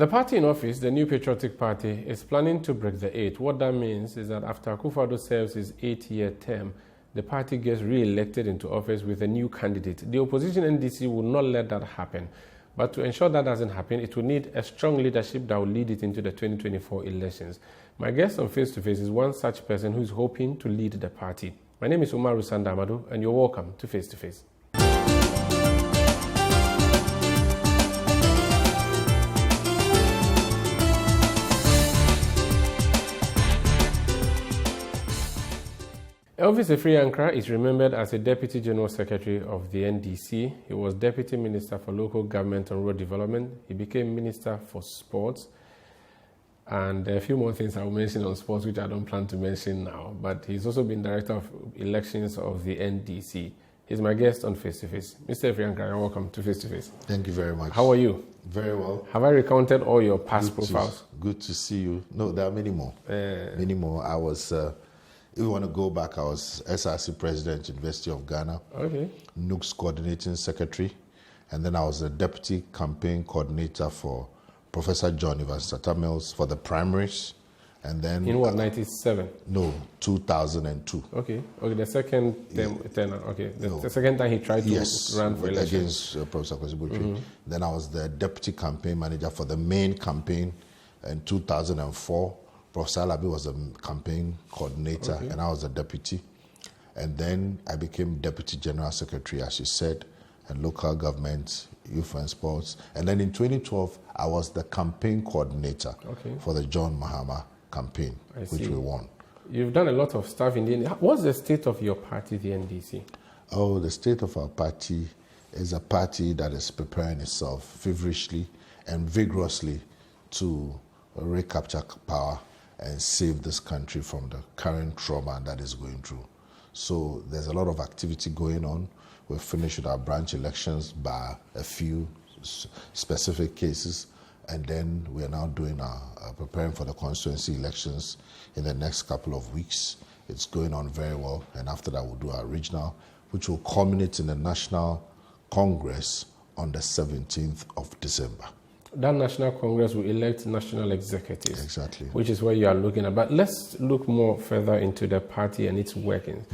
The party in office, the New Patriotic Party, is planning to break the eight. What that means is that after Akufo-Addo serves his 8-year term, the party gets re-elected into office with a new candidate. The opposition NDC will not let that happen. But to ensure that doesn't happen, it will need a strong leadership that will lead it into the 2024 elections. My guest on Face to Face is one such person who is hoping to lead the party. My name is Umaru Sandamadu, and you're welcome to Face to Face. Elvis Ankrah is remembered as a Deputy General Secretary of the NDC. He was Deputy Minister for Local Government and Road Development. He became Minister for Sports. And there are a few more things I will mention on sports, which I don't plan to mention now. But he's also been Director of Elections of the NDC. He's my guest on Face to Face. Mr. Ankrah, you're welcome to Face to Face. Thank you very much. How are you? Very well. Have I recounted all your past profiles? Good to see you. No, there are many more. Many more. I was... if you want to go back, I was SRC President, University of Ghana, NUC's Coordinating Secretary, and then I was the Deputy Campaign Coordinator for Professor John Evans Mills for the primaries, and then... In what, 97? No, 2002. Okay, the second tenure, the second time he tried to run for election. Against Professor Kwesi. Then I was the Deputy Campaign Manager for the main campaign in 2004. Professor Alabi was a campaign coordinator, and I was a deputy. And then I became Deputy General Secretary, as you said, and local government, youth and sports. And then in 2012, I was the campaign coordinator for the John Mahama campaign, which we won. You've done a lot of stuff in the NDC. What's the state of your party, the NDC? Oh, the state of our party is a party that is preparing itself feverishly and vigorously to recapture power and save this country from the current trauma that is going through. So there's a lot of activity going on. We've finished with our branch elections by a few specific cases, and then we are now doing preparing for the constituency elections in the next couple of weeks. It's going on very well, and after that we'll do our regional, which will culminate in the National Congress on the 17th of December. That National Congress will elect national executives. Exactly. Which is where you are looking at. But let's look more further into the party and its workings.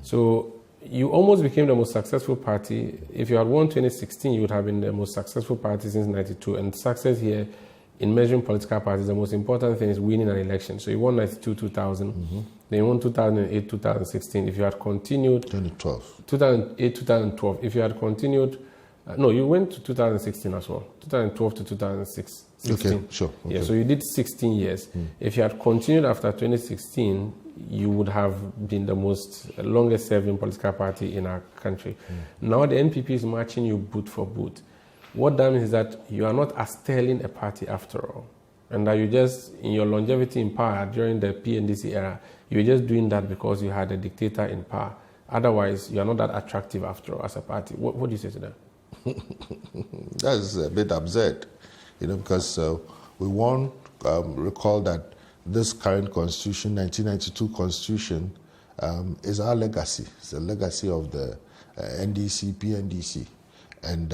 So you almost became the most successful party. If you had won 2016, you would have been the most successful party since 92. And success here in measuring political parties, the most important thing is winning an election. So you won 92, 2000. Then you won 2008, 2016. If you had continued... 2008, 2012. If you had continued... no, you went to 2016 as well. 2012 to 2016. Okay, sure. Okay. Yeah, so you did 16 years. If you had continued after 2016, you would have been the most longest serving political party in our country. Now the NPP is marching you boot for boot. What that means is that you are not as sterling a party after all. And that you just, in your longevity in power during the PNDC era, you're just doing that because you had a dictator in power. Otherwise, you are not that attractive after all as a party. What do you say to that? That's a bit absurd, because we won't recall that this current constitution, 1992 constitution, is our legacy. It's a legacy of the NDC, PNDC. And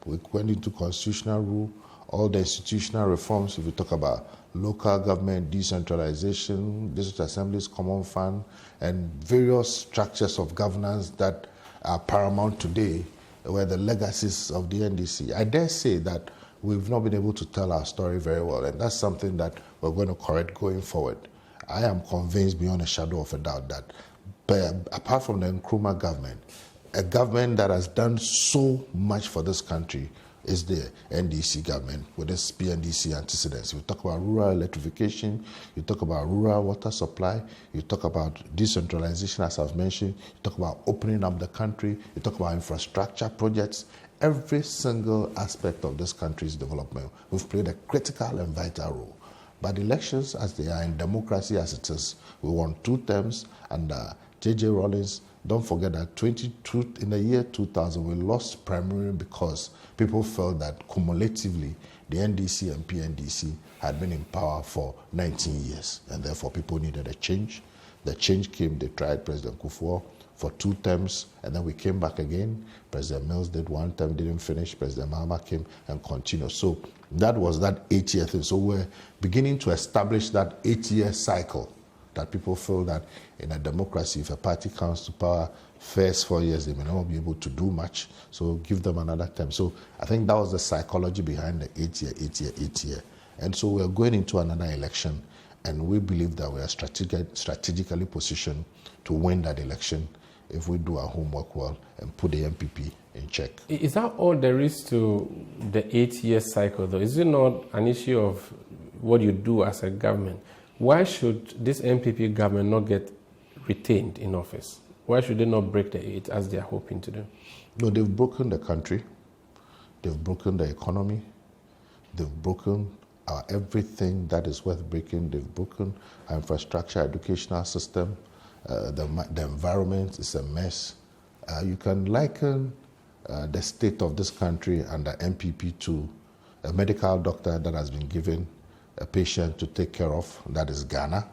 we went into constitutional rule, all the institutional reforms, if we talk about local government, decentralization, district assemblies, common fund, and various structures of governance that are paramount today, were the legacies of the NDC. I dare say that we've not been able to tell our story very well, and that's something that we're going to correct going forward. I am convinced beyond a shadow of a doubt that apart from the Nkrumah government, a government that has done so much for this country is the NDC government with its PNDC antecedents. You talk about rural electrification, you talk about rural water supply, you talk about decentralization, as I've mentioned, you talk about opening up the country, you talk about infrastructure projects. Every single aspect of this country's development, we've played a critical and vital role. But elections, as they are in democracy as it is, we won 2 terms under J.J. Rawlings. Don't forget that in the year 2000, we lost primarily because people felt that cumulatively the NDC and PNDC had been in power for 19 years, and therefore people needed a change. The change came, they tried President Kufuor. for 2 terms, and then we came back again. President Mills did 1 term, didn't finish. President Mahama came and continued. So that was that 8-year thing. So we're beginning to establish that 8-year cycle, that people feel that in a democracy, if a party comes to power, first 4 years, they may not be able to do much. So give them another term. So I think that was the psychology behind the 8-year. And so we're going into another election, and we believe that we are strategically positioned to win that election if we do our homework well and put the MPP in check. Is that all there is to the 8-year cycle, though? Is it not an issue of what you do as a government? Why should this MPP government not get retained in office? Why should they not break the 8 as they are hoping to do? No, they've broken the country. They've broken the economy. They've broken everything that is worth breaking. They've broken our infrastructure, educational system. The environment is a mess. You can liken the state of this country under MPP to a medical doctor that has been given a patient to take care of, that is Ghana.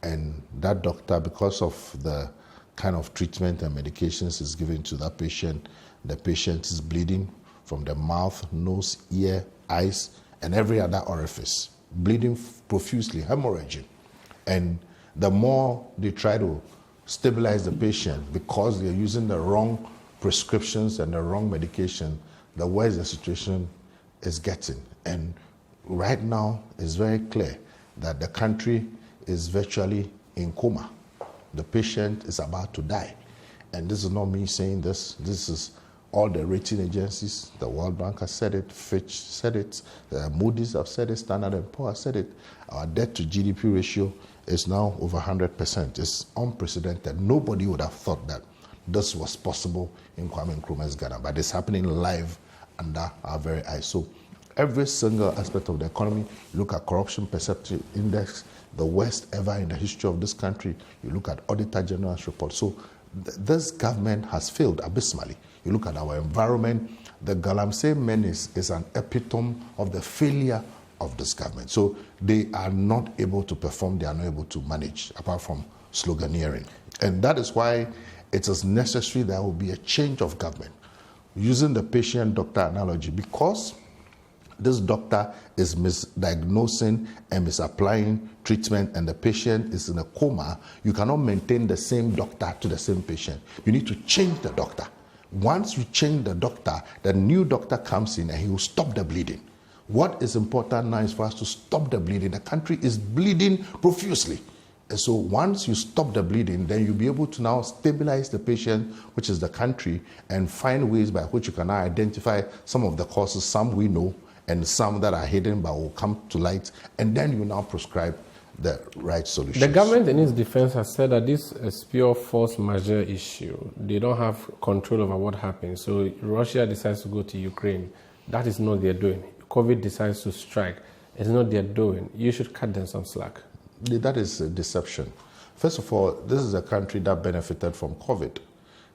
And that doctor, because of the kind of treatment and medications is given to that patient, the patient is bleeding from the mouth, nose, ear, eyes, and every other orifice, bleeding profusely, hemorrhaging. And the more they try to stabilize the patient because they're using the wrong prescriptions and the wrong medication, the worse the situation is getting. And right now, it's very clear that the country is virtually in coma. The patient is about to die. And this is not me saying this. This is all the rating agencies. The World Bank has said it, Fitch said it, Moody's have said it, Standard & Poor's have said it. Our debt to GDP ratio is now over 100%. It's unprecedented. Nobody would have thought that this was possible in Kwame Nkrumah's Ghana, but it's happening live under our very eyes. So every single aspect of the economy, you look at corruption perception index, the worst ever in the history of this country. You look at Auditor General's report. So this government has failed abysmally. You look at our environment, the Galamsey menace is an epitome of the failure of this government. So they are not able to perform, they are not able to manage, apart from sloganeering. And that is why it is necessary there will be a change of government. Using the patient-doctor analogy, because this doctor is misdiagnosing and misapplying treatment and the patient is in a coma, you cannot maintain the same doctor to the same patient. You need to change the doctor. Once you change the doctor, the new doctor comes in and he will stop the bleeding. What is important now is for us to stop the bleeding. The country is bleeding profusely. And so once you stop the bleeding, then you'll be able to now stabilize the patient, which is the country, and find ways by which you can now identify some of the causes, some we know, and some that are hidden but will come to light, and then you now prescribe the right solutions. The government in its defense has said that this is pure force majeure issue. They don't have control over what happens. So Russia decides to go to Ukraine. That is not their doing. COVID decides to strike. It's not their doing. You should cut them some slack. That is a deception. First of all, this is a country that benefited from COVID.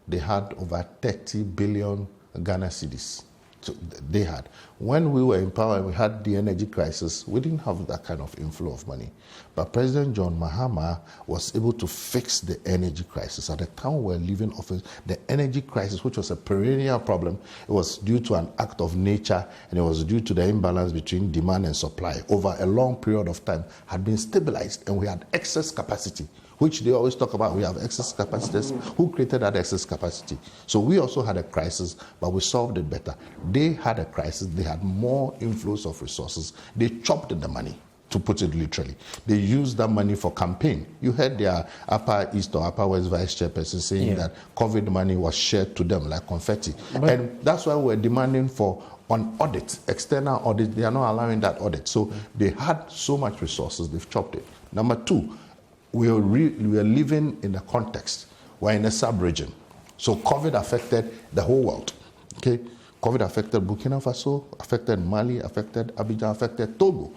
They had over 30 billion Ghana cedis. So they had. When we were in power and we had the energy crisis, we didn't have that kind of inflow of money. But President John Mahama was able to fix the energy crisis. At the time we were leaving office, the energy crisis, which was a perennial problem, it was due to an act of nature, and it was due to the imbalance between demand and supply over a long period of time, had been stabilized, and we had excess capacity, which they always talk about. We have excess capacities. Who created that excess capacity? So we also had a crisis, but we solved it better. They had a crisis. They had more inflows of resources. They chopped the money, to put it literally. They used that money for campaign. You heard their Upper East or Upper West Vice Chairperson saying that COVID money was shared to them like confetti. And that's why we're demanding for on audit, external audit. They are not allowing that audit. So they had so much resources, they've chopped it. Number two, we are living in a context. We're in a sub-region. So COVID affected the whole world. Okay, COVID affected Burkina Faso, affected Mali, affected Abidjan, affected Togo.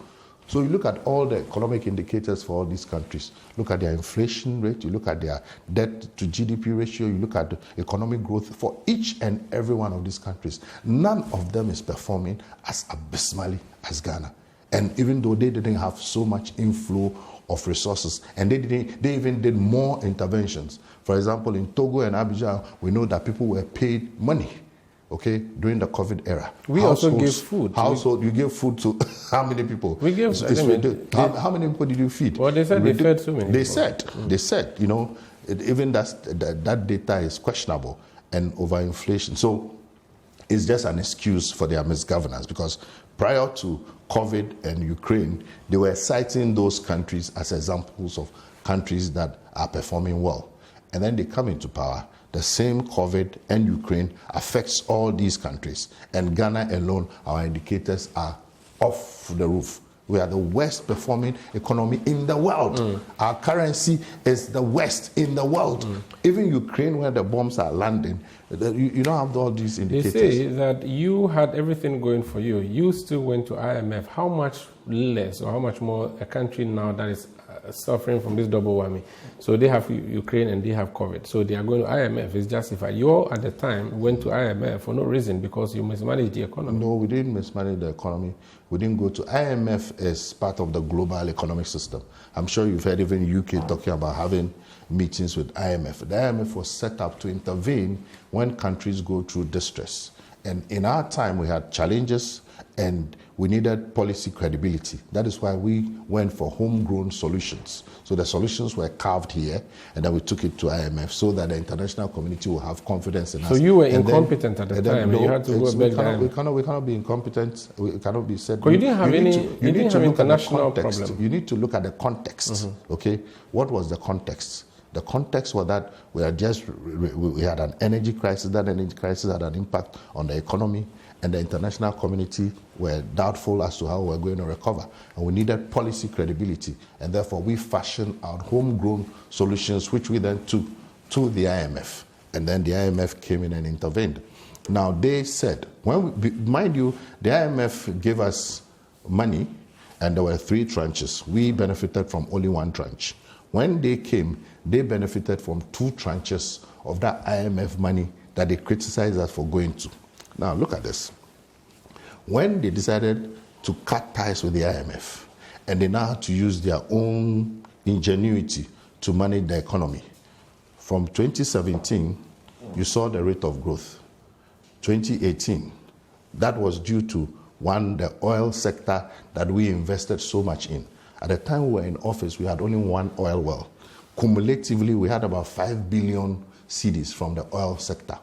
So you look at all the economic indicators for all these countries. Look at their inflation rate, you look at their debt to GDP ratio, you look at the economic growth for each and every one of these countries. None of them is performing as abysmally as Ghana. And even though they didn't have so much inflow of resources, and they even did more interventions. For example, in Togo and Abidjan, we know that people were paid money, okay, during the COVID era. We also gave food. You gave food to how many people? We gave. How many people did you feed? Well, they said they fed so many. They said, you know, even that data is questionable, and overinflation. So it's just an excuse for their misgovernance, because prior to COVID and Ukraine, they were citing those countries as examples of countries that are performing well. And then they come into power. The same COVID and Ukraine affects all these countries. And Ghana alone, our indicators are off the roof. We are the worst performing economy in the world. Our currency is the worst in the world. Even Ukraine, where the bombs are landing, you don't have all these indicators. They say that you had everything going for you. You still went to IMF. How much less or how much more a country now that is suffering from this double whammy? So they have Ukraine and they have COVID. So they are going to IMF. It's justified. You at the time went to IMF for no reason, because you mismanaged the economy. No, we didn't mismanage the economy. We didn't go to IMF as part of the global economic system. I'm sure you've heard even UK talking about having meetings with IMF. The IMF was set up to intervene when countries go through distress. And in our time, we had challenges and we needed policy credibility. That is why we went for homegrown solutions. So the solutions were carved here, and then we took it to IMF so that the international community will have confidence in us. So you were incompetent at the time, and you had to go back. We cannot be incompetent. We cannot be said. Because you didn't have international problem. You need to look at the context. Okay, what was the context? The context was that we had an energy crisis. That energy crisis had an impact on the economy, and the international community were doubtful as to how we were going to recover. And we needed policy credibility. And therefore, we fashioned our homegrown solutions, which we then took to the IMF. And then the IMF came in and intervened. Now, they said, mind you, the IMF gave us money, and there were 3 tranches. We benefited from only 1 tranche. When they came, they benefited from 2 tranches of that IMF money that they criticized us for going to. Now, look at this. When they decided to cut ties with the IMF, and they now had to use their own ingenuity to manage the economy, from 2017, you saw the rate of growth. 2018, that was due to, one, the oil sector that we invested so much in. At the time we were in office, we had only 1 oil well. Cumulatively, we had about 5 billion cedis from the oil sector.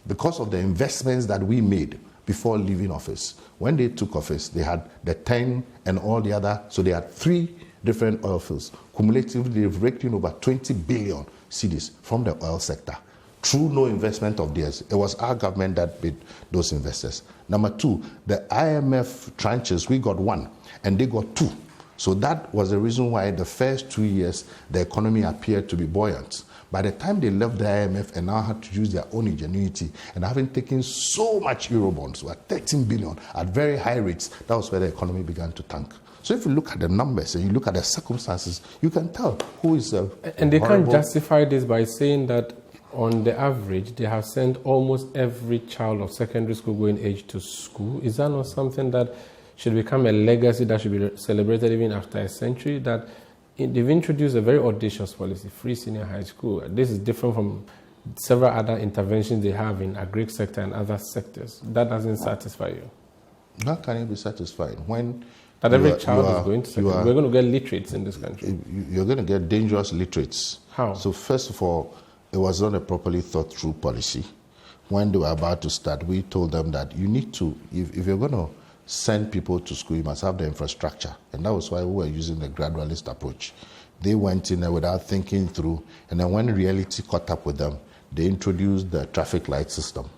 Because of the investments that we made before leaving office. When they took office, they had the 10 and all the other, so they had 3 different oil fields. Cumulatively, they've raked in over 20 billion cedis from the oil sector. Through no investment of theirs. It was our government that paid those investors. Number 2, the IMF tranches, we got 1, and they got 2. So that was the reason why the first 2 years, the economy appeared to be buoyant. By the time they left the IMF and now had to use their own ingenuity, and having taken so much Eurobonds, were 13 billion at very high rates, that was where the economy began to tank. So if you look at the numbers and you look at the circumstances, you can tell who is And they can't justify this by saying that on the average, they have sent almost every child of secondary school going age to school. Is that not something that should become a legacy that should be celebrated even after a century? That they've introduced a very audacious policy, free senior high school. This is different from several other interventions they have in agri sector and other sectors. That doesn't satisfy you. How can it be satisfied when that every child is going to secondary? We're going to get literates in this country. You're going to get dangerous literates. How? So first of all, it was not a properly thought through policy. When they were about to start, we told them that you need to, if you're going to send people to school, you must have the infrastructure. And that was why we were using the gradualist approach. They went in there without thinking through, and then when reality caught up with them, they introduced the traffic light system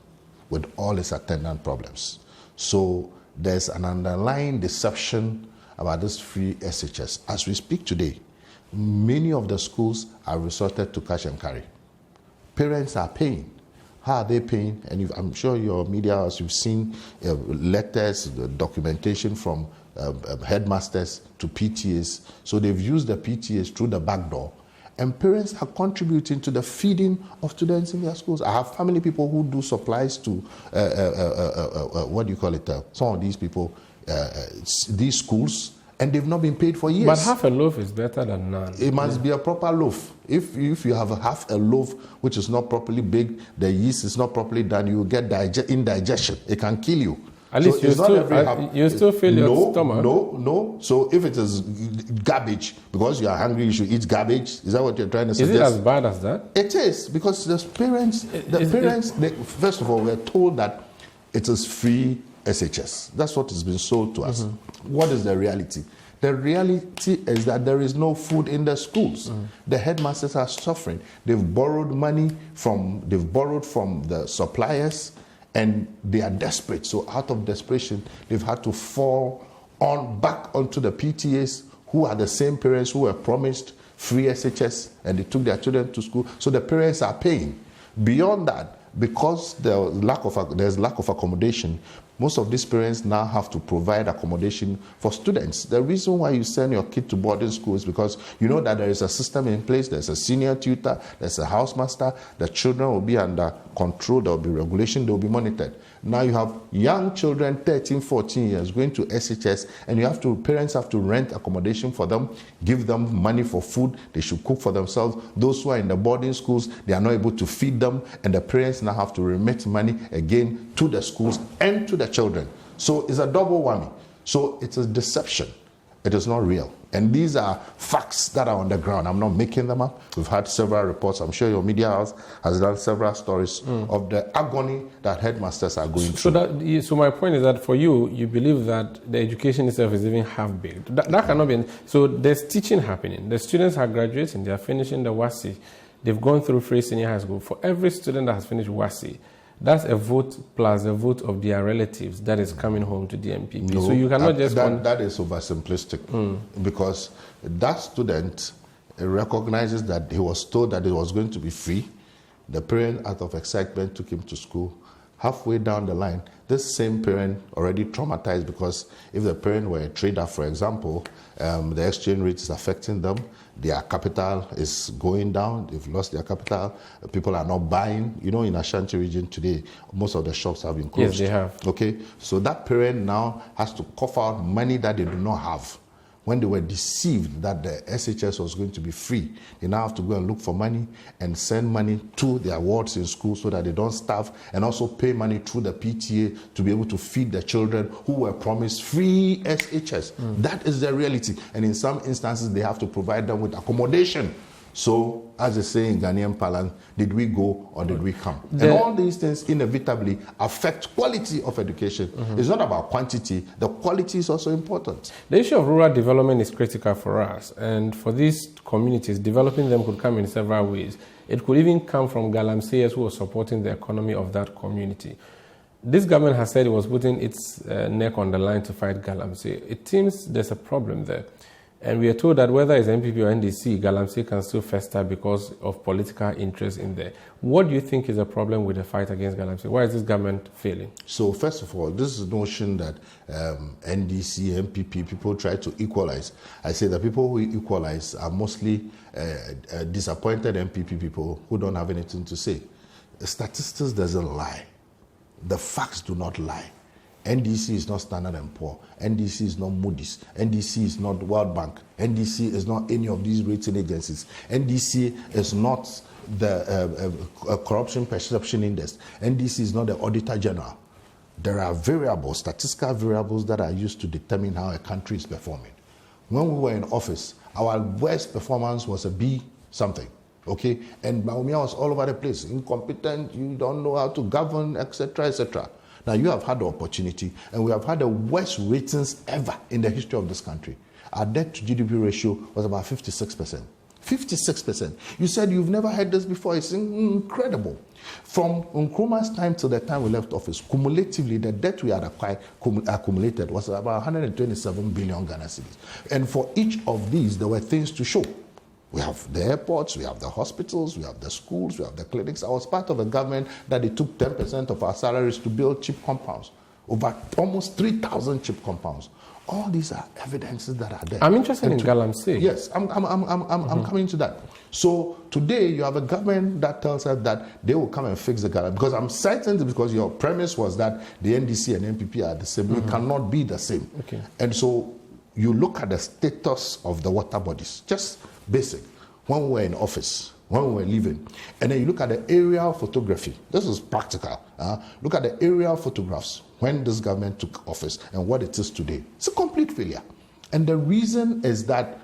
with all its attendant problems. So there's an underlying deception about this free SHS. As we speak today, many of the schools are resorted to cash and carry. Parents are paying. How are they paying? And I'm sure your media, as you've seen, letters, documentation from headmasters to PTAs. So they've used the PTAs through the back door. And parents are contributing to the feeding of students in their schools. I have family people who do supplies to, some of these people, these schools, and they've not been paid for years. But half a loaf is better than none. It must be a proper loaf. If you have half a loaf which is not properly baked, the yeast is not properly done, you will get indigestion. It can kill you. At least you still feel your stomach. No. So if it is garbage, because you are hungry, you should eat garbage. Is that what you're trying to suggest? Is it as bad as that? It is, because the parents, first of all, we're told that it is free SHS. That's what has been sold to us. What is the reality? The reality is that there is no food in the schools. The headmasters are suffering. They've borrowed money from the suppliers, and they are desperate. So out of desperation, they've had to fall back onto the PTAs, who are the same parents who were promised free SHS, and they took their children to school. So the parents are paying. Beyond that, because there's lack of accommodation, most of these parents now have to provide accommodation for students. The reason why you send your kid to boarding school is because you know that there is a system in place. There's a senior tutor, there's a housemaster. The children will be under control. There will be regulation. They will be monitored. Now you have young children, 13, 14 years, going to SHS, and parents have to rent accommodation for them, give them money for food. They should cook for themselves. Those who are in the boarding schools, they are not able to feed them, and the parents now have to remit money again to the schools and to the children. So it's a double whammy. So it's a deception. It is not real. And these are facts that are on the ground. I'm not making them up. We've had several reports. I'm sure your media house has done several stories of the agony that headmasters are going through. So my point is that for you believe that the education itself is even half-baked. That cannot be. So there's teaching happening. The students are graduating. They are finishing the WASSCE. They've gone through Free Senior High School. For every student that has finished WASSCE, that's a vote plus a vote of their relatives that is coming home to the MPP. No, so you cannot just... That is oversimplistic, because that student recognizes that he was told that it was going to be free. The parent, out of excitement, took him to school. Halfway down the line, this same parent already traumatized, because if the parent were a trader, for example, the exchange rate is affecting them. Their capital is going down. They've lost their capital. People are not buying. You know, in Ashanti region today, most of the shops have been closed. Yes, they have. Okay, so that parent now has to cough out money that they do not have. When they were deceived that the SHS was going to be free, they now have to go and look for money and send money to their wards in school so that they don't starve, and also pay money through the PTA to be able to feed the children who were promised free SHS. That is the reality. And in some instances, they have to provide them with accommodation. So, as they say in Ghanaian parlance, did we go or did we come? And all these things inevitably affect quality of education. It's not about quantity. The quality is also important. The issue of rural development is critical for us. And for these communities, developing them could come in several ways. It could even come from galamseyers who are supporting the economy of that community. This government has said it was putting its neck on the line to fight galamsey. It seems there's a problem there. And we are told that whether it's MPP or NDC, galamsey can still fester because of political interest in there. What do you think is the problem with the fight against galamsey? Why is this government failing? So, first of all, this is the notion that NDC, MPP, people try to equalize. I say the people who equalize are mostly disappointed MPP people who don't have anything to say. Statistics doesn't lie. The facts do not lie. NDC is not Standard & Poor. NDC is not Moody's. NDC is not World Bank. NDC is not any of these rating agencies. NDC is not the Corruption Perception Index. NDC is not the Auditor General. There are variables, statistical variables, that are used to determine how a country is performing. When we were in office, our worst performance was a B something. Okay? And Baumia was all over the place. Incompetent, you don't know how to govern, etc., etc. Now, you have had the opportunity, and we have had the worst ratings ever in the history of this country. Our debt to GDP ratio was about 56%. 56%. You said you've never heard this before. It's incredible. From Nkrumah's time till the time we left office, cumulatively, the debt we had accumulated was about 127 billion Ghana cedis. And for each of these, there were things to show. We have the airports, we have the hospitals, we have the schools, we have the clinics. I was part of a government that it took 10% of our salaries to build cheap compounds. Over almost 3,000 cheap compounds. All these are evidences that are there. I'm interested in galamsey. Yes, I'm coming to that. So today you have a government that tells us that they will come and fix the galamsey. Because I'm certain, because your premise was that the NDC and NPP are the same. We cannot be the same. Okay. And so you look at the status of the water bodies, just basic, when we were in office, when we were leaving, and then you look at the aerial photography. This is practical. Look at the aerial photographs when this government took office and what it is today. It's a complete failure. And the reason is that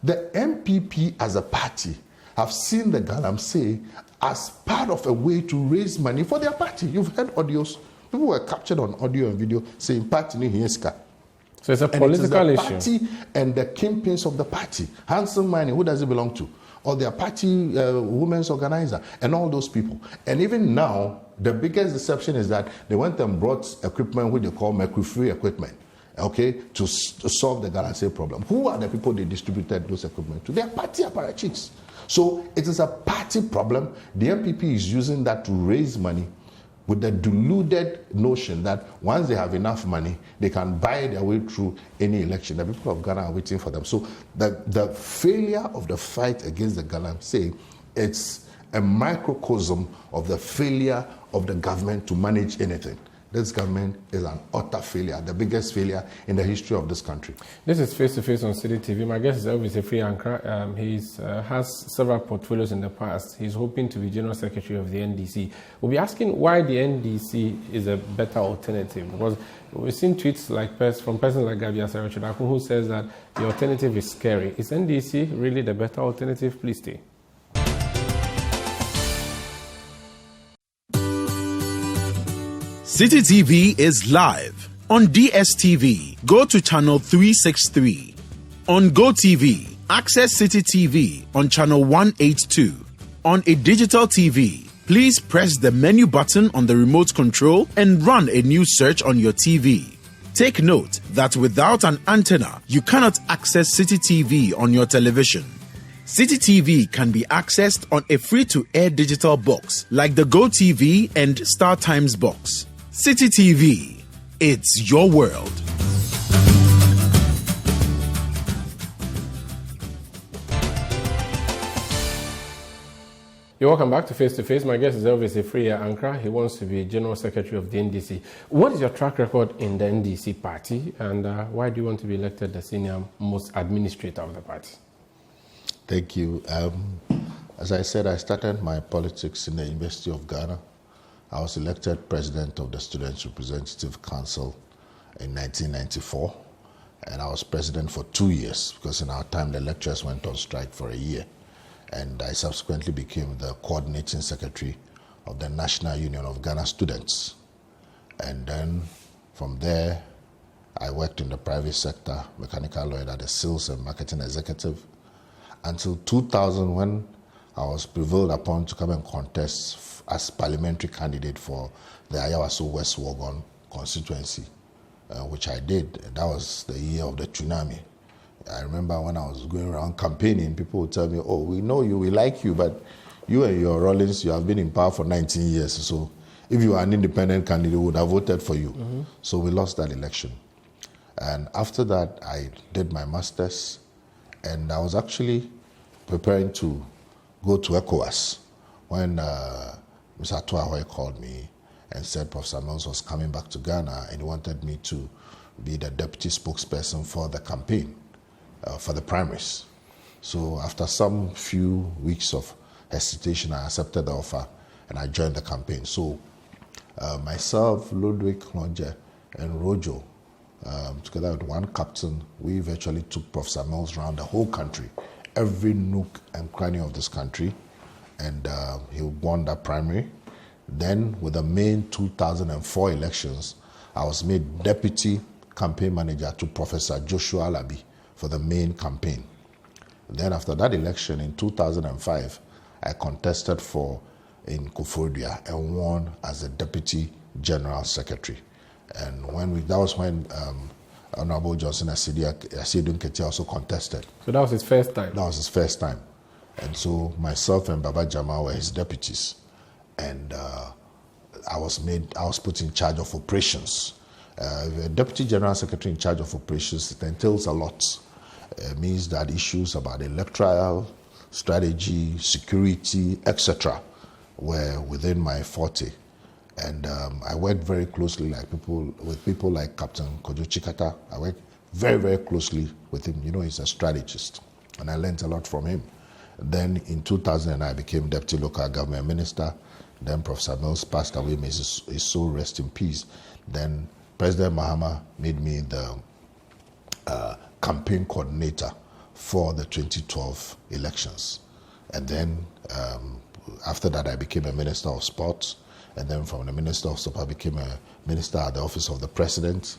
the MPP as a party have seen the galamsey as part of a way to raise money for their party. You've heard audios. People were captured on audio and video saying party ni hieska. So it's a political issue. Party and the kingpins of the party. Handsome money, who does it belong to? Or their party women's organizer and all those people. And even now, the biggest deception is that they went and brought equipment which they call mercury-free equipment, okay, to solve the galamsey problem. Who are the people they distributed those equipment to? They are party apparatchiks. So it is a party problem. The MPP is using that to raise money with the deluded notion that once they have enough money, they can buy their way through any election. The people of Ghana are waiting for them. So the failure of the fight against the galamsey, it's a microcosm of the failure of the government to manage anything. This government is an utter failure, the biggest failure in the history of this country. This is Face to Face on Citi TV. My guest is Elvis Ankrah. He has several portfolios in the past. He's hoping to be General Secretary of the NDC. We'll be asking why the NDC is a better alternative. Because we've seen tweets like from persons like Gabia Sarachidakun who says that the alternative is scary. Is NDC really the better alternative? Please stay. Citi TV is live on DSTV. Go to channel 363. On GoTV, access Citi TV on channel 182. On a digital TV, please press the menu button on the remote control and run a new search on your TV. Take note that without an antenna, you cannot access Citi TV on your television. Citi TV can be accessed on a free-to-air digital box like the GoTV and StarTimes box. Citi TV, it's your world. You're welcome back to Face to Face. My guest is Elvis Ankrah. He wants to be General Secretary of the NDC. What is your track record in the NDC party, and why do you want to be elected the senior most administrator of the party? Thank you. As I said, I started my politics in the University of Ghana. I was elected president of the Students' Representative Council in 1994, and I was president for 2 years because in our time the lecturers went on strike for a year, and I subsequently became the coordinating secretary of the National Union of Ghana Students. And then from there, I worked in the private sector, mechanical lawyer, as a sales and marketing executive, until 2000 when I was prevailed upon to come and contest as parliamentary candidate for the Ayawaso West Wuogon constituency, which I did. That was the year of the tsunami. I remember when I was going around campaigning, people would tell me, oh, we know you, we like you, but you and your Rollins, you have been in power for 19 years. So if you are an independent candidate, we would have voted for you. Mm-hmm. So we lost that election. And after that, I did my master's, and I was actually preparing to go to ECOWAS when Mr. Atuahoe called me and said Professor Mills was coming back to Ghana and he wanted me to be the deputy spokesperson for the campaign, for the primaries. So after some few weeks of hesitation, I accepted the offer and I joined the campaign. So myself, Ludwig Klonje, and Rojo, together with one captain, we virtually took Professor Mills around the whole country, every nook and cranny of this country, and he won that primary. Then with the May 2004 elections, I was made deputy campaign manager to Professor Joshua Alabi for the main campaign. Then after that election in 2005, I contested in Kufordua and won as the deputy general secretary. And that was when Honorable Johnson Asiedun Ketia also contested. So that was his first time? That was his first time. And so myself and Baba Jamal were his deputies. And I was put in charge of operations. The deputy general secretary in charge of operations, it entails a lot. It means that issues about electoral strategy, security, etc., were within my forte. And I worked very closely with people like Captain Kojo Chikata. I worked very, very closely with him. You know, he's a strategist, and I learned a lot from him. Then in 2000, I became Deputy Local Government Minister. Then Professor Mills passed away, may his soul rest in peace. Then President Mahama made me the campaign coordinator for the 2012 elections. And then after that, I became a Minister of Sports. And then from the Minister of Sport, I became a Minister at the Office of the President.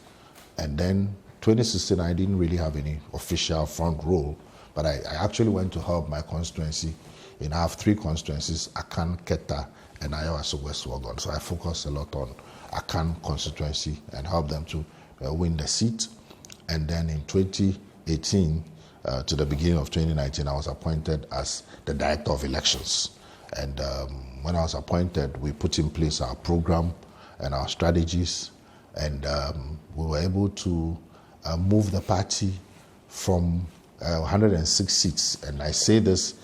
And then 2016, I didn't really have any official front role, but I actually went to help my constituency. I have 3 constituencies, Akan, Keta, and Ayawaso West Wuogon. So I focus a lot on Akan constituency and help them to win the seat. And then in 2018 to the beginning of 2019, I was appointed as the Director of Elections. And when I was appointed, we put in place our program and our strategies, and we were able to move the party from 106 seats. And I say this,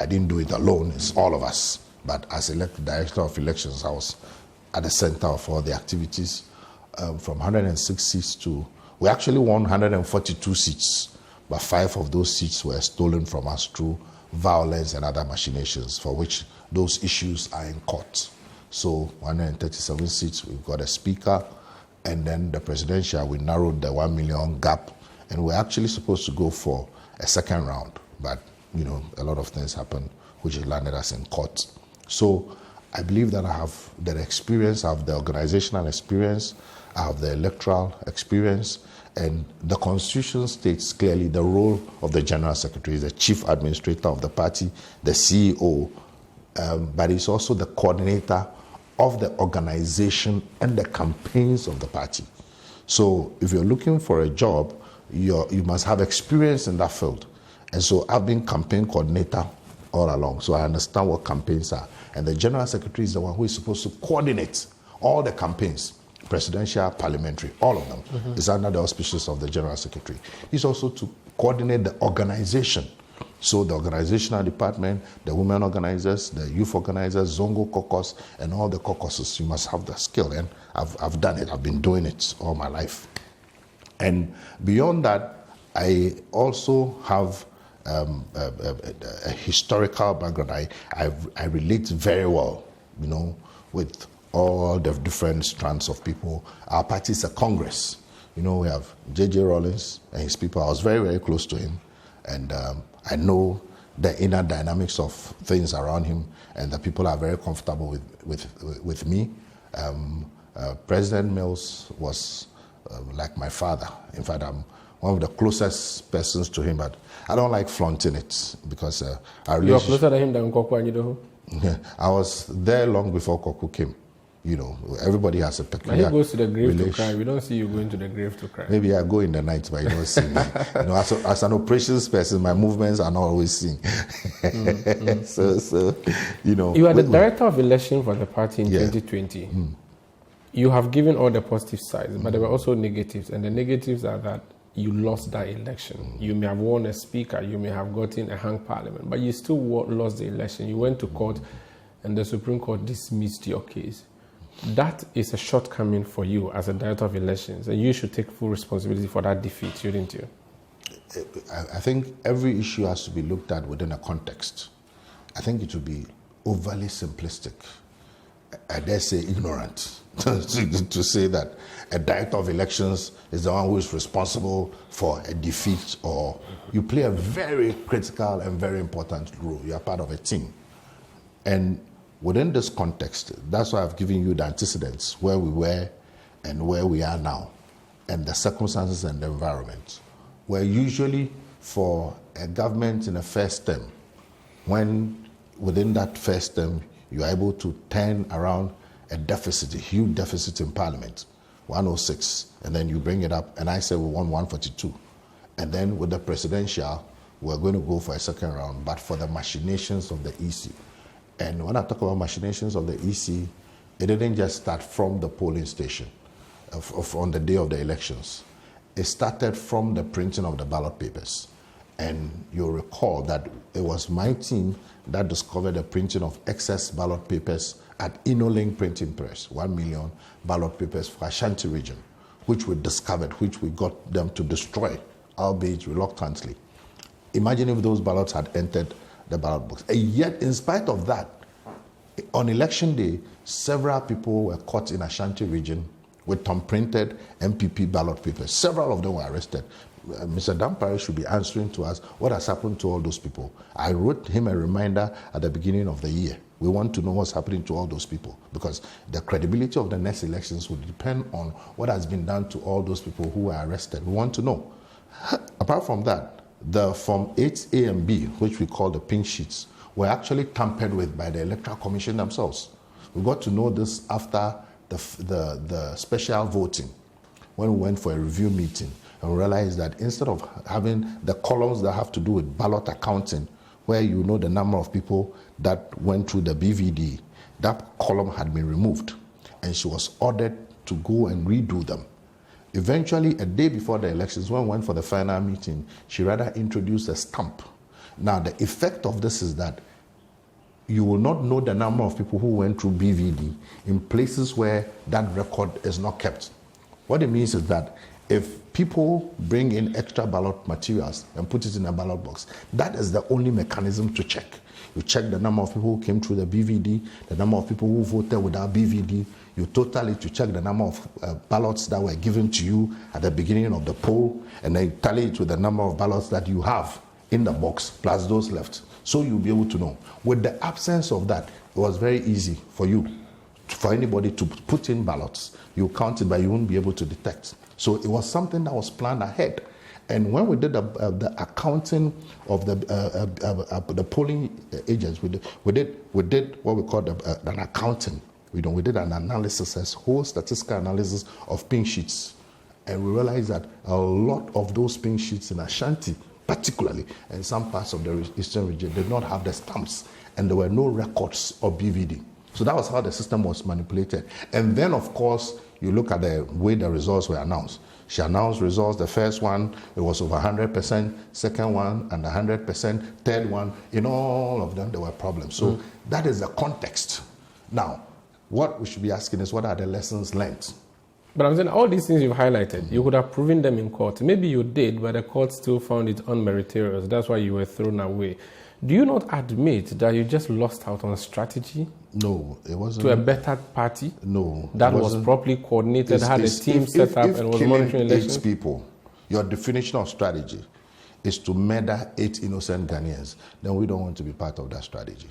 I didn't do it alone, it's all of us. But as elected Director of Elections, I was at the center of all the activities. From 106 seats to, we actually won 142 seats, but 5 of those seats were stolen from us through violence and other machinations, for which those issues are in court. So 137 seats, we've got a speaker, and then the presidential, we narrowed the 1 million gap, and we're actually supposed to go for a second round, but you know, a lot of things happened which landed us in court. So I believe that I have the experience, I have the organizational experience, I have the electoral experience, and the Constitution states clearly the role of the General Secretary is the Chief Administrator of the party, the CEO, but he's also the coordinator of the organization and the campaigns of the party. So if you're looking for a job, you must have experience in that field. And so I've been campaign coordinator all along, so I understand what campaigns are. And the General Secretary is the one who is supposed to coordinate all the campaigns, presidential, parliamentary, all of them. Is under the auspices of the General Secretary. He's also to coordinate the organization. So the organizational department, the women organizers, the youth organizers, Zongo caucus, and all the caucuses, you must have the skill. And I've done it. I've been doing it all my life. And beyond that, I also have a historical background. I relate very well, you know, with all the different strands of people. Our party is a Congress. You know, we have J.J. Rawlings and his people. I was very, very close to him. And I know the inner dynamics of things around him, and the people are very comfortable with me. President Mills was like my father. In fact, I'm one of the closest persons to him, but I don't like flaunting it because our relationship... You are closer to him than Koku and Idaho? I was there long before Koku came. You know, everybody has a peculiar... He goes to the grave to cry. We don't see you going to the grave to cry. Maybe I go in the night, but you don't see me. You know, as an operations person, my movements are not always seen. So, you know... You are the Director of Election for the party in 2020. You have given all the positive sides, but there were also negatives. And the negatives are that you lost that election. You may have won a speaker, you may have gotten a hung parliament, but you still lost the election. You went to court, and the Supreme Court dismissed your case. That is a shortcoming for you as a Director of Elections, and you should take full responsibility for that defeat, shouldn't you? I think every issue has to be looked at within a context. I think it would be overly simplistic, I dare say ignorant, to say that a Director of Elections is the one who is responsible for a defeat, or you play a very critical and very important role. You are part of a team. And within this context, that's why I've given you the antecedents, where we were and where we are now, and the circumstances and the environment. Where usually for a government in a first term, when within that first term you are able to turn around a deficit, a huge deficit in Parliament, 106, and then you bring it up, and I say we won 142. And then with the presidential, we're going to go for a second round, but for the machinations of the EC. And when I talk about machinations of the EC, it didn't just start from the polling station on the day of the elections. It started from the printing of the ballot papers. And you'll recall that it was my team that discovered the printing of excess ballot papers at Inolink Printing Press, 1 million ballot papers for Ashanti region, which we discovered, which we got them to destroy, albeit reluctantly. Imagine if those ballots had entered the ballot box. And yet, in spite of that, on election day, several people were caught in Ashanti region with thumb-printed MPP ballot papers. Several of them were arrested. Mr. Dampare should be answering to us what has happened to all those people. I wrote him a reminder at the beginning of the year. We want to know what's happening to all those people, because the credibility of the next elections will depend on what has been done to all those people who were arrested. We want to know. Apart from that, the Form 8A and B, which we call the pink sheets, were actually tampered with by the Electoral Commission themselves. We got to know this after the special voting, when we went for a review meeting and realized that instead of having the columns that have to do with ballot accounting, where you know the number of people that went through the BVD, that column had been removed, and she was ordered to go and redo them. Eventually, a day before the elections, when we went for the final meeting, she rather introduced a stamp. Now, the effect of this is that you will not know the number of people who went through BVD in places where that record is not kept. What it means is that if people bring in extra ballot materials and put it in a ballot box, that is the only mechanism to check. You check the number of people who came through the BVD, the number of people who voted without BVD. You total it, you check the number of ballots that were given to you at the beginning of the poll, and then tally it with the number of ballots that you have in the box, plus those left. So you'll be able to know. With the absence of that, it was very easy for anybody to put in ballots. You count it, but you won't be able to detect. So it was something that was planned ahead. And when we did the accounting of the polling agents, we did what we called an accounting. We did an analysis, a whole statistical analysis of pink sheets. And we realized that a lot of those pink sheets in Ashanti, particularly, and some parts of the eastern region, did not have the stamps, and there were no records of BVD. So that was how the system was manipulated. And then, of course, you look at the way the results were announced. She announced results. The first one, it was over 100%. Second one, and 100%. Third one, in all of them, there were problems. So that is the context. Now, what we should be asking is, what are the lessons learned? But I'm saying all these things you've highlighted, you could have proven them in court. Maybe you did, but the court still found it unmeritorious. That's why you were thrown away. Do you not admit that you just lost out on strategy? No, it wasn't. To a better party? No. That was properly coordinated, had a team set up, and was monitoring elections? If people, your definition of strategy is to murder 8 innocent Ghanaians, then we don't want to be part of that strategy.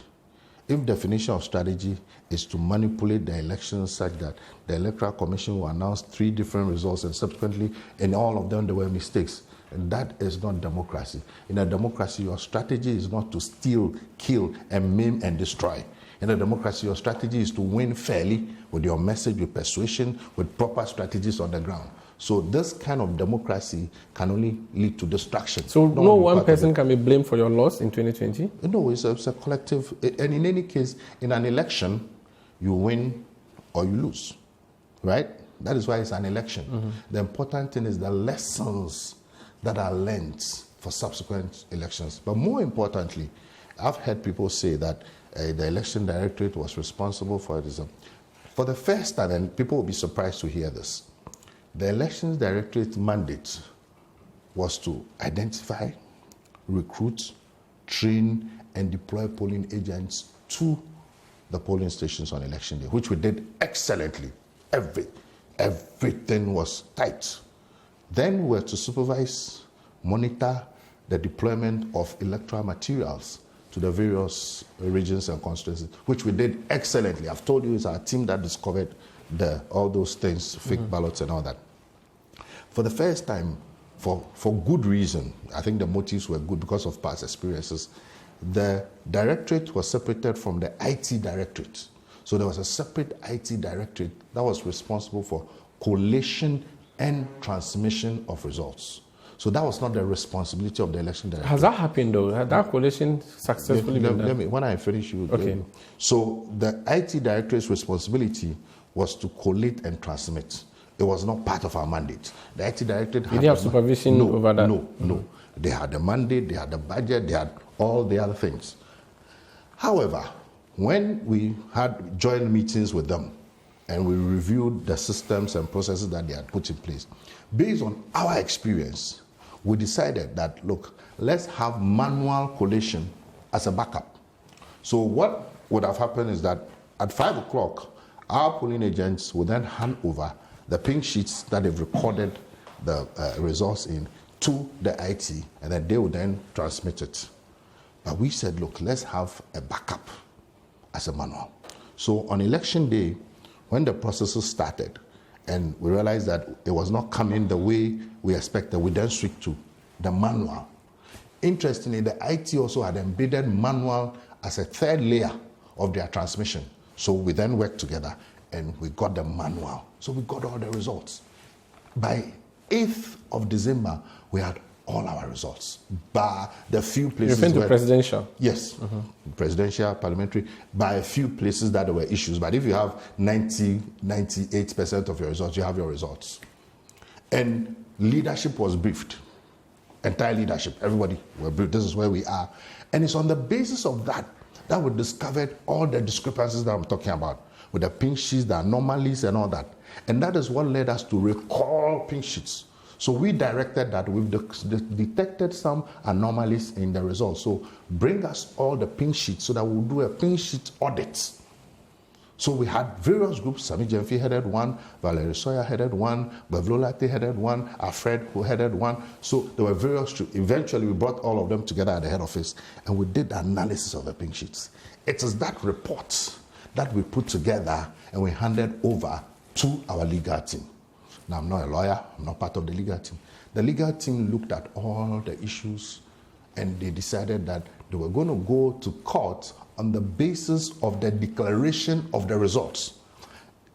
If definition of strategy is to manipulate the elections such that the Electoral Commission will announce 3 different results and subsequently in all of them there were mistakes, and that is not democracy. In a democracy, your strategy is not to steal, kill, and maim and destroy. In a democracy, your strategy is to win fairly with your message, with persuasion, with proper strategies on the ground. So this kind of democracy can only lead to destruction. So no one person can be blamed for your loss in 2020? No, it's a collective. And in any case, in an election, you win or you lose, right? That is why it's an election. Mm-hmm. The important thing is the lessons that are learned for subsequent elections. But more importantly, I've heard people say that the election directorate was responsible for it. For the first time, and people will be surprised to hear this, the Elections Directorate mandate was to identify, recruit, train, and deploy polling agents to the polling stations on election day, which we did excellently. Everything was tight. Then we were to supervise, monitor the deployment of electoral materials to the various regions and constituencies, which we did excellently. I've told you it's our team that discovered all those things, fake ballots and all that. For the first time, for good reason, I think the motives were good because of past experiences, the directorate was separated from the IT directorate. So there was a separate IT directorate that was responsible for collation and transmission of results. So that was not the responsibility of the election directorate. Has that happened though? Has that collation successfully been done? When I finish, you okay. So the IT directorate's responsibility was to collate and transmit. It was not part of our mandate. The IT directorate had... Did you have supervision over that? No. They had the mandate, they had the budget, they had all the other things. However, when we had joint meetings with them and we reviewed the systems and processes that they had put in place. Based on our experience, we decided that, look, let's have manual collation as a backup. So what would have happened is that at 5 o'clock, our polling agents would then hand over the pink sheets that they've recorded the results in to the IT, and then they would then transmit it. But we said, look, let's have a backup as a manual. So on election day, when the processes started, and we realized that it was not coming the way we expected, we then switched to the manual. Interestingly, the IT also had embedded manual as a third layer of their transmission. So we then worked together and we got the manual. So we got all the results. By 8th of December, we had all our results, bar the few places. You're referring to presidential? Yes, presidential, parliamentary, by a few places that there were issues. But if you have 98% of your results, you have your results. And leadership was briefed, entire leadership, everybody were briefed. This is where we are. And it's on the basis of that we discovered all the discrepancies that I'm talking about, with the pink sheets, the anomalies and all that. And that is what led us to recall pink sheets. So we directed that we've detected some anomalies in the results. So bring us all the pink sheets so that we'll do a pink sheet audit. So we had various groups. Sami Jemfi headed one, Valerie Sawyer headed one, Bavlolate headed one, Alfred who headed one. So there were various. Eventually we brought all of them together at the head office and we did the analysis of the pink sheets. It is that report that we put together and we handed over to our legal team. Now, I'm not a lawyer, I'm not part of the legal team. The legal team looked at all the issues and they decided that they were going to go to court on the basis of the declaration of the results.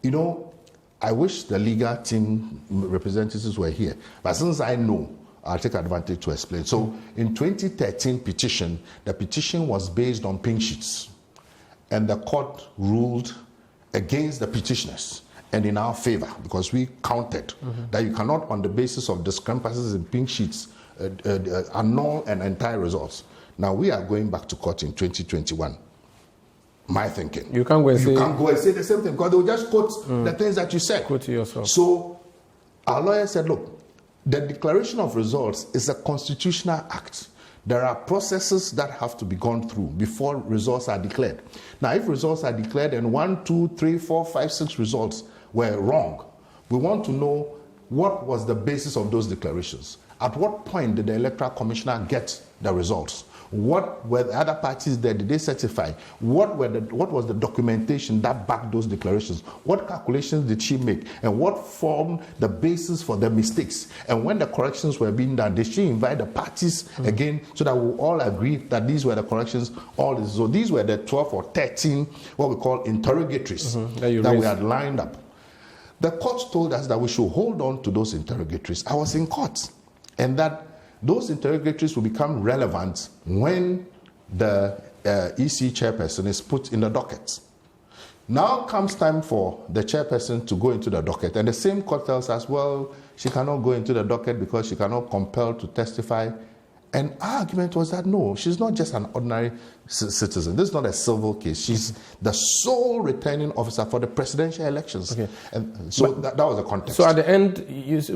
You know, I wish the legal team representatives were here, but since I know, I'll take advantage to explain. So, in 2013 petition, the petition was based on pink sheets, and the court ruled against the petitioners and in our favor, because we counted that you cannot, on the basis of discrepancies in pink sheets, annul an entire results. Now we are going back to court in 2021. My thinking. You can't go and say the same thing, because they will just quote the things that you said. Quote to yourself. So our lawyer said, look, the declaration of results is a constitutional act. There are processes that have to be gone through before results are declared. Now, if results are declared and 1, 2, 3, 4, 5, 6 results were wrong, we want to know what was the basis of those declarations. At what point did the Electoral Commissioner get the results? What were the other parties there? Did they certify? What was the documentation that backed those declarations? What calculations did she make? And what formed the basis for the mistakes? And when the corrections were being done, did she invite the parties again so that we all agree that these were the corrections? So these were the 12 or 13, what we call interrogatories that we had lined up. The court told us that we should hold on to those interrogatories. I was in court, and that those interrogatories will become relevant when the EC chairperson is put in the docket. Now comes time for the chairperson to go into the docket, and the same court tells us, well, she cannot go into the docket because she cannot compel to testify. And our argument was that no, she's not just an ordinary citizen. This is not a civil case. She's the sole returning officer for the presidential elections. Okay. And so that was the context. So at the end, if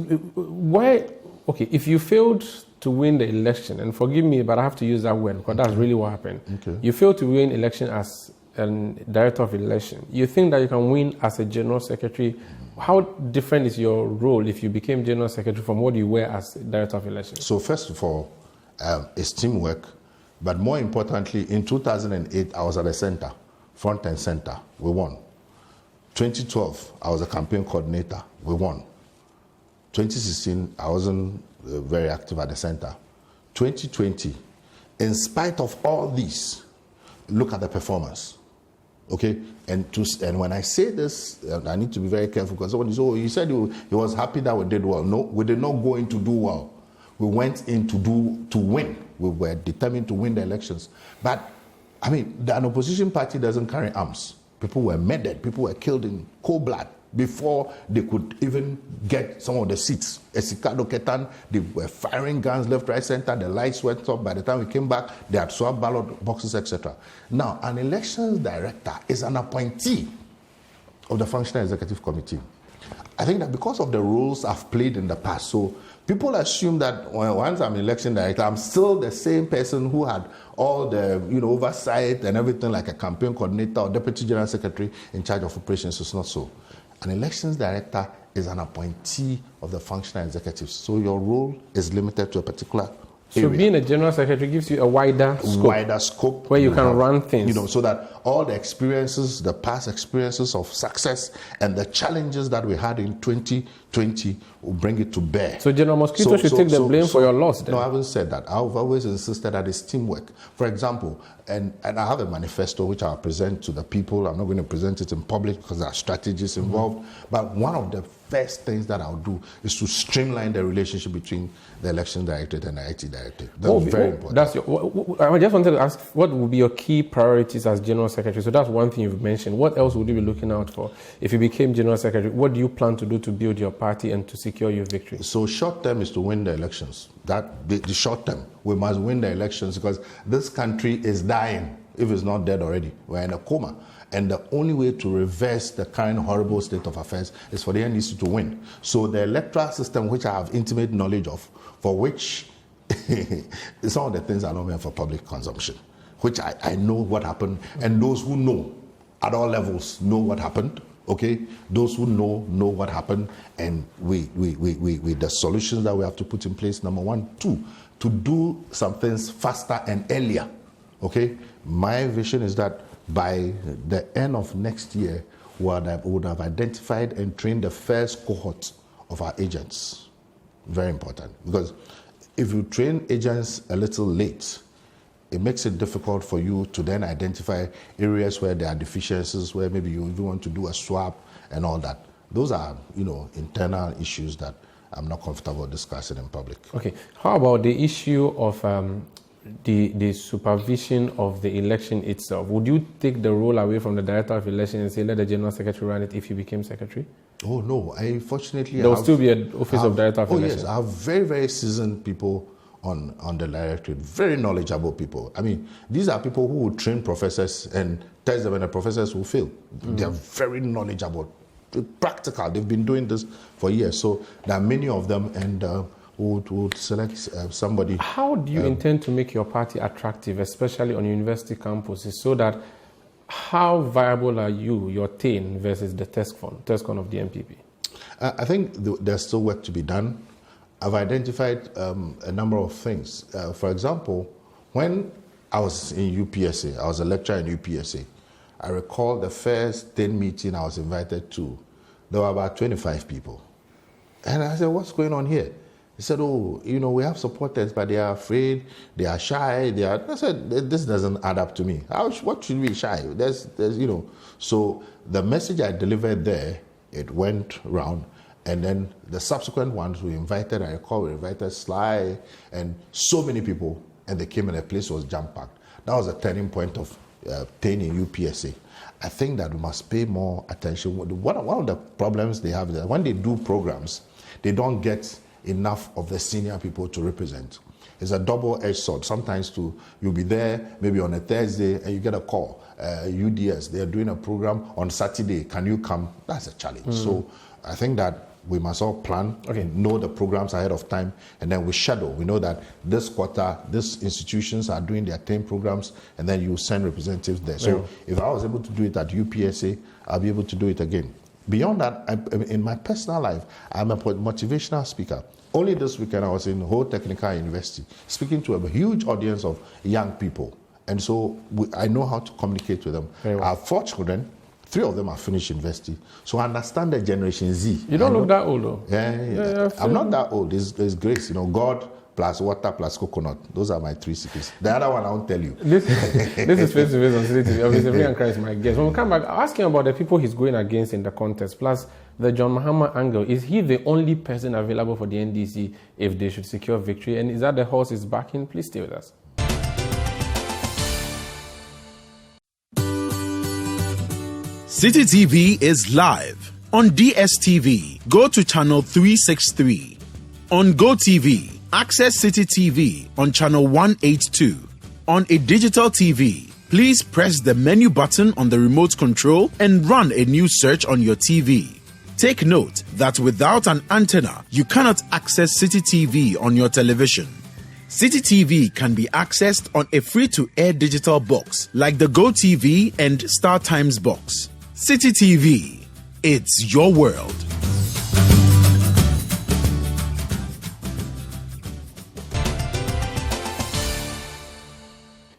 you failed to win the election, and forgive me, but I have to use that word because that's really what happened. Okay. You failed to win election as a director of election. You think that you can win as a general secretary. How different is your role if you became general secretary from what you were as director of election? So first of all, it's teamwork, but more importantly, in 2008, I was at the center, front and center. We won. 2012, I was a campaign coordinator. We won. 2016, I wasn't very active at the center. 2020, in spite of all these, look at the performance. Okay? And when I say this, I need to be very careful, because someone says, oh, you said he was happy that we did well. No, we did not go in to do well. We went in to win. We were determined to win the elections. But, I mean, an opposition party doesn't carry arms. People were murdered. People were killed in cold blood before they could even get some of the seats. Esikado Ketan, they were firing guns left, right, center. The lights went off. By the time we came back, they had swapped ballot boxes, etc. Now, an elections director is an appointee of the Functional Executive Committee. I think that because of the roles I've played in the past, so people assume that once I'm election director, I'm still the same person who had all the oversight and everything, like a campaign coordinator or deputy general secretary in charge of operations. It's not so. An elections director is an appointee of the functional executives. So your role is limited to a particular area. So being a general secretary gives you a wider scope where you can run things. So that all the experiences, the past experiences of success and the challenges that we had in 2020 will bring it to bear. So General Mosquito should take the blame for your loss then? No, I haven't said that. I've always insisted that it's teamwork. For example, and I have a manifesto which I'll present to the people. I'm not going to present it in public because there are strategies involved. But one of the first things that I'll do is to streamline the relationship between the election directorate and the IT directorate. That's very important. I just wanted to ask, what would be your key priorities as General Secretary? So that's one thing you've mentioned. What else would you be looking out for if you became General Secretary? What do you plan to do to build your party and to secure your victory? So short term is to win the elections. The short term, we must win the elections because this country is dying, if it's not dead already. We're in a coma. And the only way to reverse the current horrible state of affairs is for the NDC to win. So the electoral system, which I have intimate knowledge of, for which some of the things are not meant for public consumption, which I know what happened. And those who know at all levels know what happened. Okay, those who know what happened, and we the solutions that we have to put in place. Number one, two, to do some things faster and earlier. Okay, my vision is that by the end of next year, we would have identified and trained the first cohort of our agents. Very important, because if you train agents a little late, it makes it difficult for you to then identify areas where there are deficiencies, where maybe you even want to do a swap and all that. Those are, internal issues that I'm not comfortable discussing in public. Okay. How about the issue of the supervision of the election itself? Would you take the role away from the Director of Election and say, let the General Secretary run it if you became Secretary? Oh, no. There will still be an Office of Director of Election. Oh, yes. I have very, very seasoned people on the directorate, very knowledgeable people. I mean, these are people who will train professors and test them, and the professors will fail. They are very knowledgeable, practical. They've been doing this for years. So there are many of them, and would select somebody. How do you intend to make your party attractive, especially on university campuses, so that how viable are your TAIN versus the TESCON of the MPP? I think there's still work to be done. I've identified a number of things. For example, when I was in UPSA, I was a lecturer in UPSA, I recall the first TAIN meeting I was invited to, there were about 25 people. And I said, what's going on here? He said, we have supporters, but they are afraid, they are shy. I said, this doesn't add up to me. What should we be shy? So the message I delivered there, it went round. And then the subsequent ones we invited, I recall we invited Sly and so many people, and they came and the place was jam-packed. That was a turning point of TAIN in UPSA. I think that we must pay more attention. One of the problems they have is that when they do programs, they don't get enough of the senior people to represent. It's a double-edged sword. Sometimes you'll be there maybe on a Thursday and you get a call. UDS, they're doing a program on Saturday. Can you come? That's a challenge. So I think that we must all plan, know the programs ahead of time, and then we schedule. We know that this quarter, these institutions are doing their TAIN programs, and then you send representatives there. So if I was able to do it at UPSA, I'll be able to do it again. Beyond that, in my personal life, I'm a motivational speaker. Only this weekend, I was in Ho Technical University, speaking to a huge audience of young people. And so I know how to communicate with them. I have 4 children. 3 of them have finished university. So I understand the Generation Z. You don't look that old, though. Yeah. I'm not that old. It's grace. God plus water plus coconut. Those are my 3 secrets. The other one I won't tell you. This is face to face on Citi. Obviously, Ankrah is my guest. When we come back, I'll ask him about the people he's going against in the contest, plus the John Mahama angle. Is he the only person available for the NDC if they should secure victory? And is that the horse is backing? Please stay with us. Citi TV is live on DSTV. Go to channel 363. On GoTV, access Citi TV on channel 182. On a digital TV, Please press the menu button on the remote control and run a new search on your TV. Take note that without an antenna, you cannot access Citi TV on your television. Citi TV can be accessed on a free-to-air digital box like the GoTV and Star Times box. Citi TV, it's your world.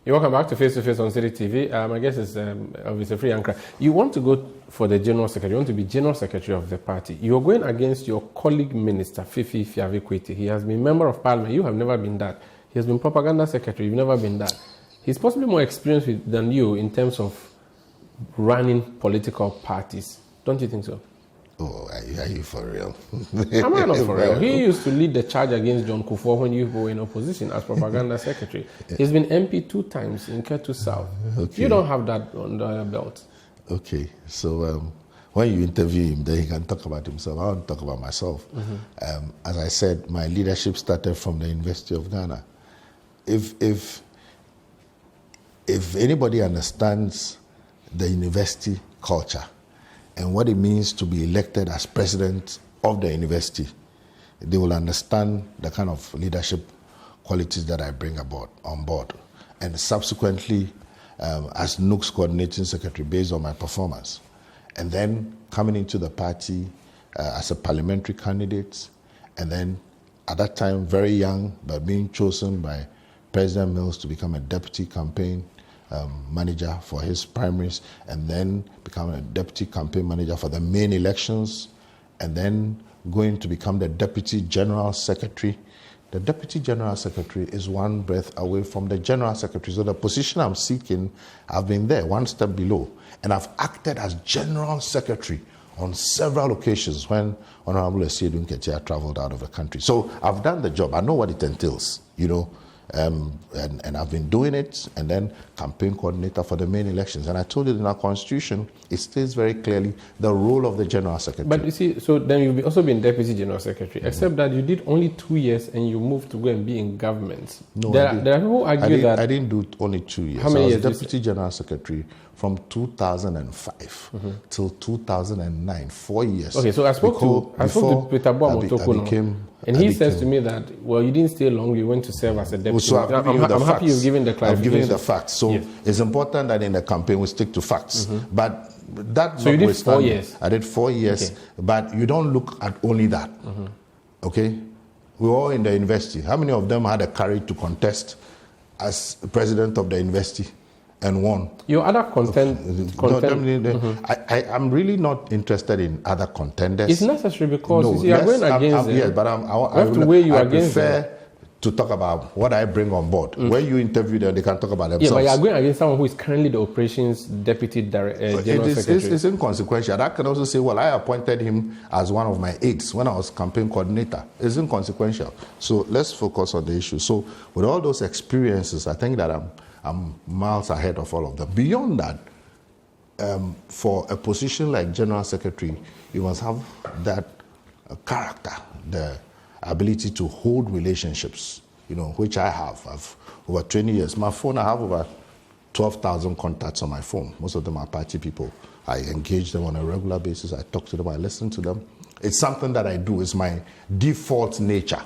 You're welcome back to Face to Face on Citi TV. My guest is Elvis Afriyie Ankrah. You want to go for the General Secretary. You want to be General Secretary of the party. You're going against your colleague minister, Afriyie. He has been Member of Parliament. You have never been that. He has been Propaganda Secretary. You've never been that. He's possibly more experienced than you in terms of running political parties. Don't you think so? Oh, are you for real? Am I not for real? He used to lead the charge against John Kufuor when you were in opposition as Propaganda Secretary. He's been MP 2 times in Ketu South. Okay. You don't have that under your belt. Okay, so when you interview him, then he can talk about himself. I want to talk about myself. As I said, my leadership started from the University of Ghana. If anybody understands the university culture and what it means to be elected as president of the university, they will understand the kind of leadership qualities that I bring on board. And subsequently, as NUC's coordinating secretary based on my performance. And then coming into the party as a parliamentary candidate, and then at that time, very young, but being chosen by President Mills to become a deputy campaign manager for his primaries, and then becoming a deputy campaign manager for the main elections, and then going to become the deputy general secretary. The deputy general secretary is one breath away from the general secretary. So the position I'm seeking, I've been there, one step below, and I've acted as general secretary on several occasions when Honorable Esiedu Nketia traveled out of the country. So I've done the job. I know what it entails, you know. And I've been doing it, and then campaign coordinator for the main elections. And I told you in our constitution, it states very clearly the role of the general secretary. But you see, so then you've also been deputy general secretary, except that you did only 2 years and you moved to go and be in government. No, there are people who argue that... I didn't do only 2 years. How many years? I was deputy general secretary from 2005 till 2009, 4 years. Okay, so I spoke to Peter Boamotoko, and he says to me that, well, you didn't stay long, you went to serve as a deputy. So I'm happy you've given the clarification. I've given you the facts. So yes, it's important that in the campaign we stick to facts. But that... So you did 4 years? I did 4 years, okay. But you don't look at only that. Okay? We were all in the university. How many of them had the courage to contest as president of the university and won? Your other I'm really not interested in other contenders. It's necessary because you are going against them. Yes, but I prefer to talk about what I bring on board. When you interview them, they can talk about themselves. Yeah, but you are going against someone who is currently the operations deputy general secretary. It's inconsequential. I can also say, well, I appointed him as one of my aides when I was campaign coordinator. It's inconsequential. So let's focus on the issue. So with all those experiences, I think that I'm miles ahead of all of them. Beyond that, for a position like General Secretary, you must have that character, the ability to hold relationships, which I have. I've over 20 years. My phone, I have over 12,000 contacts on my phone. Most of them are party people. I engage them on a regular basis. I talk to them. I listen to them. It's something that I do. It's my default nature.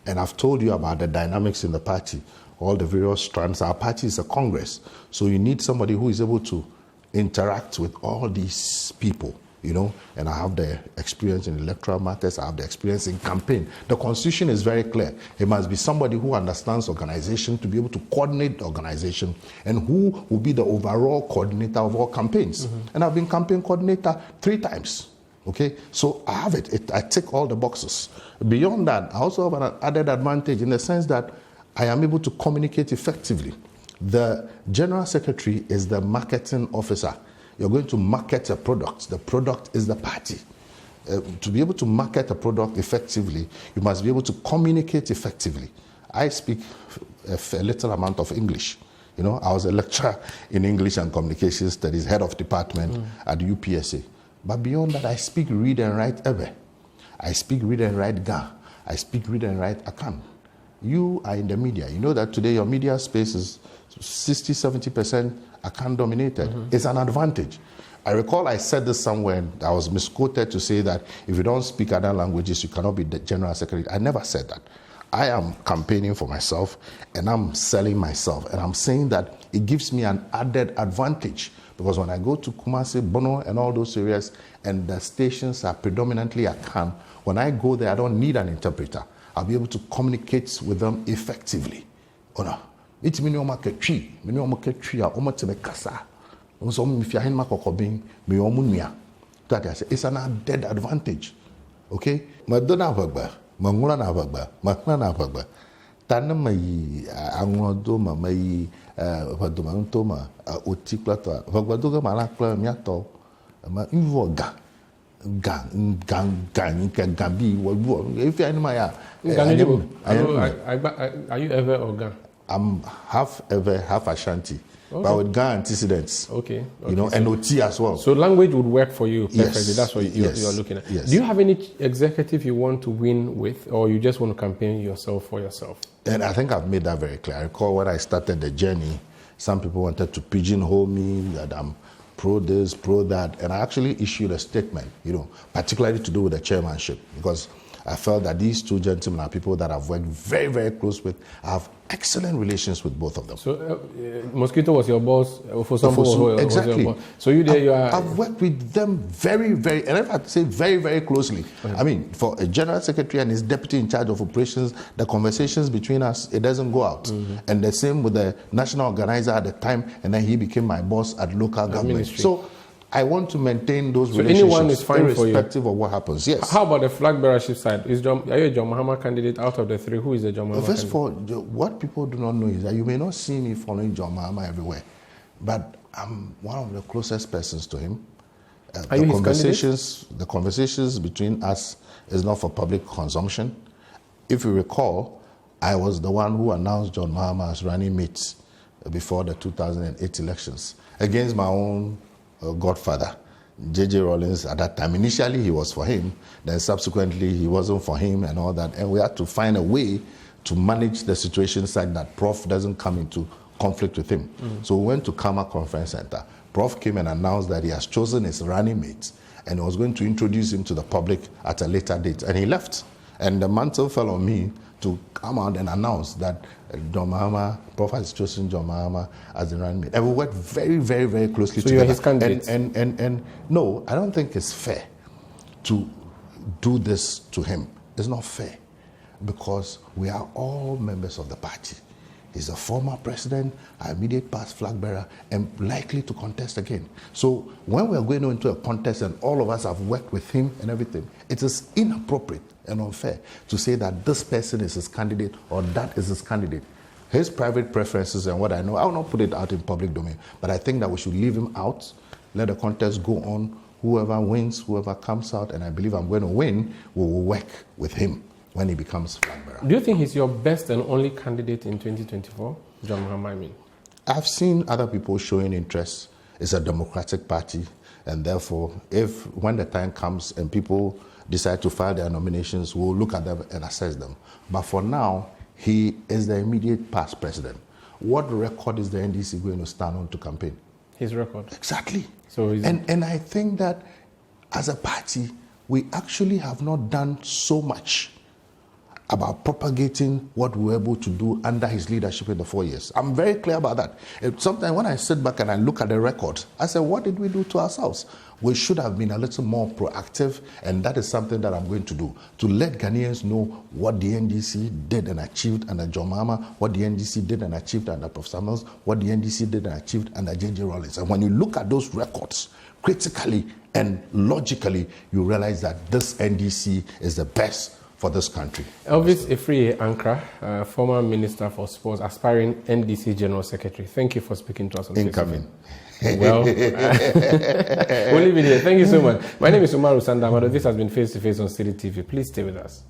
And I've told you about the dynamics in the party, all the various strands. Our party is a congress. So you need somebody who is able to interact with all these people, and I have the experience in electoral matters. I have the experience in campaign. The constitution is very clear. It must be somebody who understands organization to be able to coordinate the organization and who will be the overall coordinator of all campaigns. And I've been campaign coordinator 3 times. Okay, so I have it. I tick all the boxes. Beyond that, I also have an added advantage in the sense that I am able to communicate effectively. The general secretary is the marketing officer. You're going to market a product. The product is the party. To be able to market a product effectively, you must be able to communicate effectively. I speak a little amount of English. I was a lecturer in English and Communication Studies, head of department at UPSA. But beyond that, I speak, read and write Ebe. I speak, read and write Ga. I speak, read and write Akan. You are in the media. You know that today your media space is 60, 70% Akan dominated. It's an advantage. I recall I said this somewhere, I was misquoted to say that if you don't speak other languages, you cannot be the general secretary. I never said that. I am campaigning for myself and I'm selling myself. And I'm saying that it gives me an added advantage because when I go to Kumasi, Bono, and all those areas, and the stations are predominantly Akan, when I go there, I don't need an interpreter. I'll be able to communicate with them effectively. It's me no tree, me no tree, almost a kasa. It's an added advantage. Okay? Madonna Vagba, Mangulana Vagba, Makana Vagba, Tanamai, Angrodoma, Mai, Vadumantoma, Utiplata, Vagbadoga Malakla, Miato, Invoga, Gambi, if you're in my are you ever Oga? I'm half ever, half Ashanti. Okay. But with Ga antecedents. Okay. You know, and OT as well. So language would work for you perfectly. Yes. That's what you're looking at. Yes. Do you have any executive you want to win with, or you just want to campaign yourself for yourself? And I think I've made that very clear. I recall when I started the journey, some people wanted to pigeonhole me, that I'm pro this, pro that. And I actually issued a statement, you know, particularly to do with the chairmanship, because I felt that these two gentlemen are people that I've worked very, very close with. I have excellent relations with both of them. So, Mosquito was your boss for some people. Exactly. Was your boss. So you are. I've worked with them very, very, and if I say very, very closely. I mean, for a general secretary and his deputy in charge of operations, the conversations between us, it doesn't go out. And the same with the national organizer at the time, and then he became my boss at local government. Ministry. So I want to maintain those relationships, anyone is fine irrespective of what happens. Yes. How about the flag bearership side? Are you a John Mahama candidate out of the three? Who is the John Mahama First of all, what people do not know is that you may not see me following John Mahama everywhere, but I'm one of the closest persons to him. The conversations between us is not for public consumption. If you recall, I was the one who announced John Mahama as running mate before the 2008 elections against my own godfather, J.J. Rawlings. At that time, initially he was for him, then subsequently he wasn't for him and all that, and we had to find a way to manage the situation such that Prof doesn't come into conflict with him. So we went to Kama Conference Center. Prof came and announced that he has chosen his running mate and he was going to introduce him to the public at a later date, and he left. And the mantle fell on me to come out and announce that John Mahama, Prof has chosen John Mahama as the running mate. And we worked very, very, very closely together. So you're his candidate? And no, I don't think it's fair to do this to him. It's not fair because we are all members of the party. He's a former president, our immediate past flag bearer, and likely to contest again. So when we're going into a contest and all of us have worked with him and everything, it is inappropriate and unfair to say that this person is his candidate or that is his candidate. His private preferences and what I know, I will not put it out in public domain, but I think that we should leave him out, let the contest go on. Whoever wins, whoever comes out, and I believe I'm going to win, we will work with him when he becomes flag bearer. Do you think he's your best and only candidate in 2024, John Mahama, I mean? I've seen other people showing interest. It's a democratic party, and therefore, when the time comes and people decide to file their nominations, we'll look at them and assess them. But for now, he is the immediate past president. What record is the NDC going to stand on to campaign? His record. Exactly. So and I think that as a party, we actually have not done so much about propagating what we were able to do under his leadership in the 4 years. I'm very clear about that. Sometimes when I sit back and I look at the record, I say, what did we do to ourselves? We should have been a little more proactive, and that is something that I'm going to do, to let Ghanaians know what the NDC did and achieved under John Mahama, what the NDC did and achieved under Prof. Samuels, what the NDC did and achieved under J.J. Rawlings. And when you look at those records critically and logically, you realize that this NDC is the best for this country. Elvis Afriyie Ankrah, former Minister for Sports, aspiring NDC General Secretary. Thank you for speaking to us on Incoming. Well, we'll leave it here. Thank you so much. My name is Umaru Sandamado. This has been Face to Face on Citi TV. Please stay with us.